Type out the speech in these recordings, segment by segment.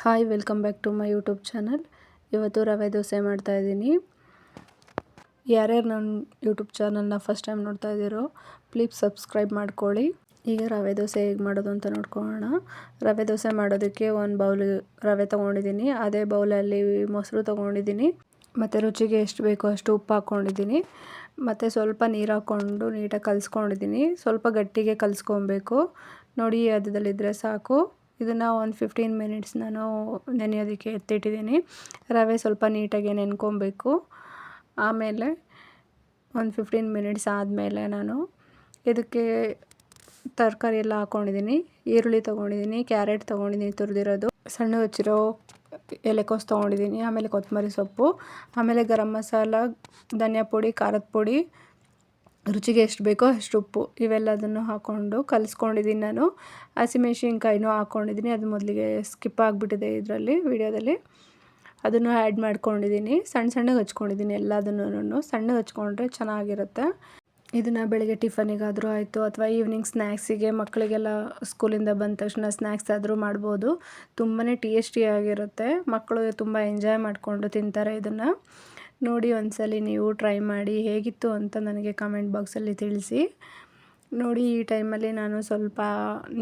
Hi welcome back to my YouTube channel. ಇವತ್ತು ರವೆ ದೋಸೆ ಮಾಡ್ತಾಯಿದ್ದೀನಿ. ಯಾರ್ಯಾರು ನನ್ನ ಯೂಟ್ಯೂಬ್ ಚಾನಲ್ನ ಫಸ್ಟ್ ಟೈಮ್ ನೋಡ್ತಾ ಇದ್ದೀರೋ ಪ್ಲೀಸ್ ಸಬ್ಸ್ಕ್ರೈಬ್ ಮಾಡ್ಕೊಳ್ಳಿ. ಈಗ ರವೆ ದೋಸೆ ಹೇಗೆ ಮಾಡೋದು ಅಂತ ನೋಡ್ಕೊಳ್ಳೋಣ. ರವೆ ದೋಸೆ ಮಾಡೋದಕ್ಕೆ ಒಂದು ಬೌಲ್ ರವೆ ತೊಗೊಂಡಿದ್ದೀನಿ. ಅದೇ ಬೌಲಲ್ಲಿ ಮೊಸರು ತೊಗೊಂಡಿದ್ದೀನಿ. ಮತ್ತು ರುಚಿಗೆ ಎಷ್ಟು ಬೇಕೋ ಅಷ್ಟು ಉಪ್ಪು ಹಾಕ್ಕೊಂಡಿದ್ದೀನಿ. ಮತ್ತು ಸ್ವಲ್ಪ ನೀರು ಹಾಕ್ಕೊಂಡು ನೀಟಾಗಿ ಕಲಿಸ್ಕೊಂಡಿದ್ದೀನಿ. ಸ್ವಲ್ಪ ಗಟ್ಟಿಗೆ ಕಲಿಸ್ಕೊಬೇಕು. ನೋಡಿ ಅದರಲ್ಲಿದ್ದರೆ ಸಾಕು. ಇದನ್ನು ಒಂದು 15 ಮಿನಿಟ್ಸ್ ನಾನು ನೆನೆಯೋದಕ್ಕೆ ಎತ್ತಿಟ್ಟಿದ್ದೀನಿ. ರವೆ ಸ್ವಲ್ಪ ನೀಟಾಗಿ ನೆನ್ಕೊಬೇಕು. ಆಮೇಲೆ ಒಂದು 15 ಮಿನಿಟ್ಸ್ ಆದಮೇಲೆ ನಾನು ಇದಕ್ಕೆ ತರಕಾರಿ ಎಲ್ಲ ಹಾಕ್ಕೊಂಡಿದ್ದೀನಿ. ಈರುಳ್ಳಿ ತೊಗೊಂಡಿದ್ದೀನಿ, ಕ್ಯಾರೆಟ್ ತೊಗೊಂಡಿದ್ದೀನಿ ತುರಿದಿರೋದು, ಸಣ್ಣ ಹಚ್ಚಿರೋ ಎಲೆಕೋಸು ತೊಗೊಂಡಿದ್ದೀನಿ, ಆಮೇಲೆ ಕೊತ್ತಂಬರಿ ಸೊಪ್ಪು, ಆಮೇಲೆ ಗರಂ ಮಸಾಲ, ಧನಿಯಾ ಪುಡಿ, ಖಾರದ ಪುಡಿ, ರುಚಿಗೆ ಎಷ್ಟು ಬೇಕೋ ಅಷ್ಟು ಉಪ್ಪು, ಇವೆಲ್ಲದನ್ನು ಹಾಕ್ಕೊಂಡು ಕಲಿಸ್ಕೊಂಡಿದ್ದೀನಿ. ನಾನು ಹಸಿಮೆಣ್ಸಿನ್ಕಾಯಿನೂ ಹಾಕ್ಕೊಂಡಿದ್ದೀನಿ. ಅದು ಮೊದಲಿಗೆ ಸ್ಕಿಪ್ ಆಗಿಬಿಟ್ಟಿದೆ ಇದರಲ್ಲಿ ವಿಡಿಯೋದಲ್ಲಿ. ಅದನ್ನು ಆ್ಯಡ್ ಮಾಡ್ಕೊಂಡಿದ್ದೀನಿ. ಸಣ್ಣಗೆ ಹಚ್ಕೊಂಡಿದ್ದೀನಿ. ಎಲ್ಲದನ್ನು ಸಣ್ಣಗೆ ಹಚ್ಕೊಂಡ್ರೆ ಚೆನ್ನಾಗಿರುತ್ತೆ. ಇದನ್ನು ಬೆಳಗ್ಗೆ ಟಿಫನಿಗಾದರೂ ಆಯಿತು ಅಥವಾ ಈವ್ನಿಂಗ್ ಸ್ನ್ಯಾಕ್ಸಿಗೆ ಮಕ್ಕಳಿಗೆಲ್ಲ ಸ್ಕೂಲಿಂದ ಬಂದ ತಕ್ಷಣ ಸ್ನ್ಯಾಕ್ಸ್ ಆದರೂ ಮಾಡ್ಬೋದು. ತುಂಬಾ ಟೇಸ್ಟಿಯಾಗಿರುತ್ತೆ. ಮಕ್ಕಳು ತುಂಬ ಎಂಜಾಯ್ ಮಾಡಿಕೊಂಡು ತಿಂತಾರೆ. ಇದನ್ನು ನೋಡಿ ಒಂದ್ಸಲಿ ನೀವು ಟ್ರೈ ಮಾಡಿ ಹೇಗಿತ್ತು ಅಂತ ನನಗೆ ಕಮೆಂಟ್ ಬಾಕ್ಸಲ್ಲಿ ತಿಳಿಸಿ. ನೋಡಿ ಈ ಟೈಮಲ್ಲಿ ನಾನು ಸ್ವಲ್ಪ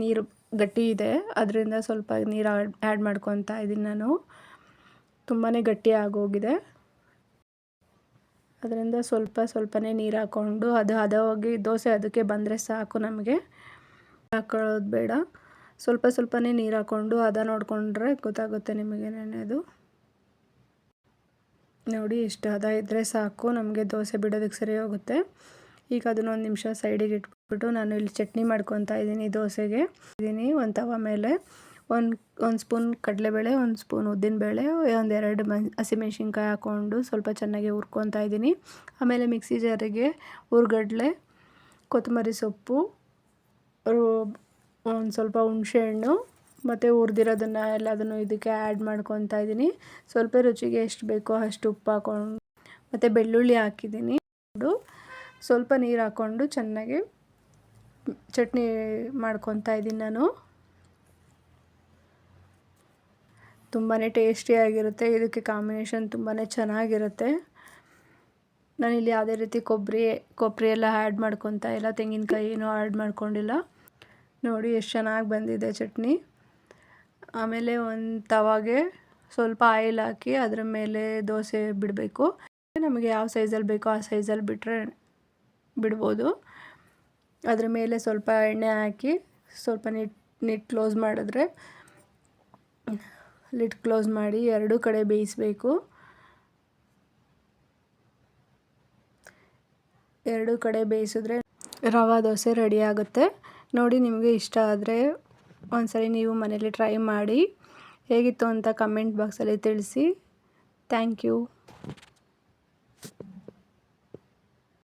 ನೀರು ಗಟ್ಟಿ ಇದೆ, ಅದರಿಂದ ಸ್ವಲ್ಪ ನೀರು ಆ್ಯಡ್ ಮಾಡ್ಕೊತಾ ಇದ್ದೀನಿ. ನಾನು ತುಂಬಾ ಗಟ್ಟಿ ಆಗೋಗಿದೆ, ಅದರಿಂದ ಸ್ವಲ್ಪನೇ ನೀರು ಹಾಕ್ಕೊಂಡು ಅದು ಹದವಾಗಿ ದೋಸೆ ಅದಕ್ಕೆ ಬಂದರೆ ಸಾಕು. ನಮಗೆ ಹಾಕೊಳ್ಳೋದು ಬೇಡ. ಸ್ವಲ್ಪನೇ ನೀರು ಹಾಕ್ಕೊಂಡು ಹದ ನೋಡಿಕೊಂಡ್ರೆ ಗೊತ್ತಾಗುತ್ತೆ ನಿಮಗೆ. ನೆನೆದು ನೋಡಿ ಇಷ್ಟು ಹದ ಇದ್ದರೆ ಸಾಕು, ನಮಗೆ ದೋಸೆ ಬಿಡೋದಕ್ಕೆ ಸರಿ ಹೋಗುತ್ತೆ. ಈಗ ಅದನ್ನು ಒಂದು ನಿಮಿಷ ಸೈಡಿಗೆ ಇಟ್ಬಿಟ್ಟು ನಾನು ಇಲ್ಲಿ ಚಟ್ನಿ ಮಾಡ್ಕೊತಾ ಇದ್ದೀನಿ. ದೋಸೆಗೆ ಒಂದು ತವ ಮೇಲೆ ಒಂದು ಸ್ಪೂನ್ ಕಡಲೆಬೇಳೆ, ಒಂದು ಸ್ಪೂನ್ ಉದ್ದಿನಬೇಳೆ, ಒಂದೆರಡು ಹಸಿಮೆಣ್ಸಿನ್ಕಾಯಿ ಹಾಕ್ಕೊಂಡು ಸ್ವಲ್ಪ ಚೆನ್ನಾಗಿ ಹುರ್ಕೊತಾ ಇದ್ದೀನಿ. ಆಮೇಲೆ ಮಿಕ್ಸಿ ಜಾರಿಗೆ ಹುರ್ಗಡ್ಲೆ, ಕೊತ್ತಂಬರಿ ಸೊಪ್ಪು, ಒಂದು ಸ್ವಲ್ಪ ಹುಣಸೆಹಣ್ಣು ಮತ್ತು ಹುರಿದಿರೋದನ್ನು ಎಲ್ಲದನ್ನು ಇದಕ್ಕೆ ಆ್ಯಡ್ ಮಾಡ್ಕೊತಾ ಇದ್ದೀನಿ. ಸ್ವಲ್ಪ ರುಚಿಗೆ ಎಷ್ಟು ಬೇಕೋ ಅಷ್ಟು ಉಪ್ಪು ಹಾಕ್ಕೊಂಡು ಮತ್ತು ಬೆಳ್ಳುಳ್ಳಿ ಹಾಕಿದ್ದೀನಿ. ಸ್ವಲ್ಪ ನೀರು ಹಾಕ್ಕೊಂಡು ಚೆನ್ನಾಗಿ ಚಟ್ನಿ ಮಾಡ್ಕೊತಾ ಇದ್ದೀನಿ. ನಾನು ತುಂಬಾ ಟೇಸ್ಟಿಯಾಗಿರುತ್ತೆ. ಇದಕ್ಕೆ ಕಾಂಬಿನೇಷನ್ ತುಂಬಾ ಚೆನ್ನಾಗಿರುತ್ತೆ. ನಾನಿಲ್ಲಿ ಯಾವುದೇ ರೀತಿ ಕೊಬ್ಬರಿ ಎಲ್ಲ ಆ್ಯಡ್ ಮಾಡ್ಕೊತಾ ಇಲ್ಲ, ತೆಂಗಿನಕಾಯಿ ಏನೂ ಆ್ಯಡ್ ಮಾಡ್ಕೊಂಡಿಲ್ಲ. ನೋಡಿ ಎಷ್ಟು ಚೆನ್ನಾಗಿ ಬಂದಿದೆ ಚಟ್ನಿ. ಆಮೇಲೆ ಒಂದು ತವಾಗೆ ಸ್ವಲ್ಪ ಆಯಿಲ್ ಹಾಕಿ ಅದರ ಮೇಲೆ ದೋಸೆ ಬಿಡಬೇಕು. ನಮಗೆ ಯಾವ ಸೈಜಲ್ಲಿ ಬೇಕೋ ಆ ಸೈಜಲ್ಲಿ ಬಿಡ್ಬೋದು. ಅದ್ರ ಮೇಲೆ ಸ್ವಲ್ಪ ಎಣ್ಣೆ ಹಾಕಿ ಸ್ವಲ್ಪ ಲಿಡ್ ಕ್ಲೋಸ್ ಮಾಡಿದ್ರೆ, ಲಿಡ್ ಕ್ಲೋಸ್ ಮಾಡಿ ಎರಡೂ ಕಡೆ ಬೇಯಿಸಬೇಕು. ಎರಡೂ ಕಡೆ ಬೇಯಿಸಿದ್ರೆ ರವೆ ದೋಸೆ ರೆಡಿ ಆಗುತ್ತೆ. ನೋಡಿ ನಿಮಗೆ ಇಷ್ಟ ಆದರೆ ಒಂದ್ಸರಿ ನೀವು ಮನೇಲಿ ಟ್ರೈ ಮಾಡಿ. ಹೇಗಿತ್ತು ಅಂತ ಕಮೆಂಟ್ ಬಾಕ್ಸಲ್ಲಿ ತಿಳಿಸಿ. Thank you.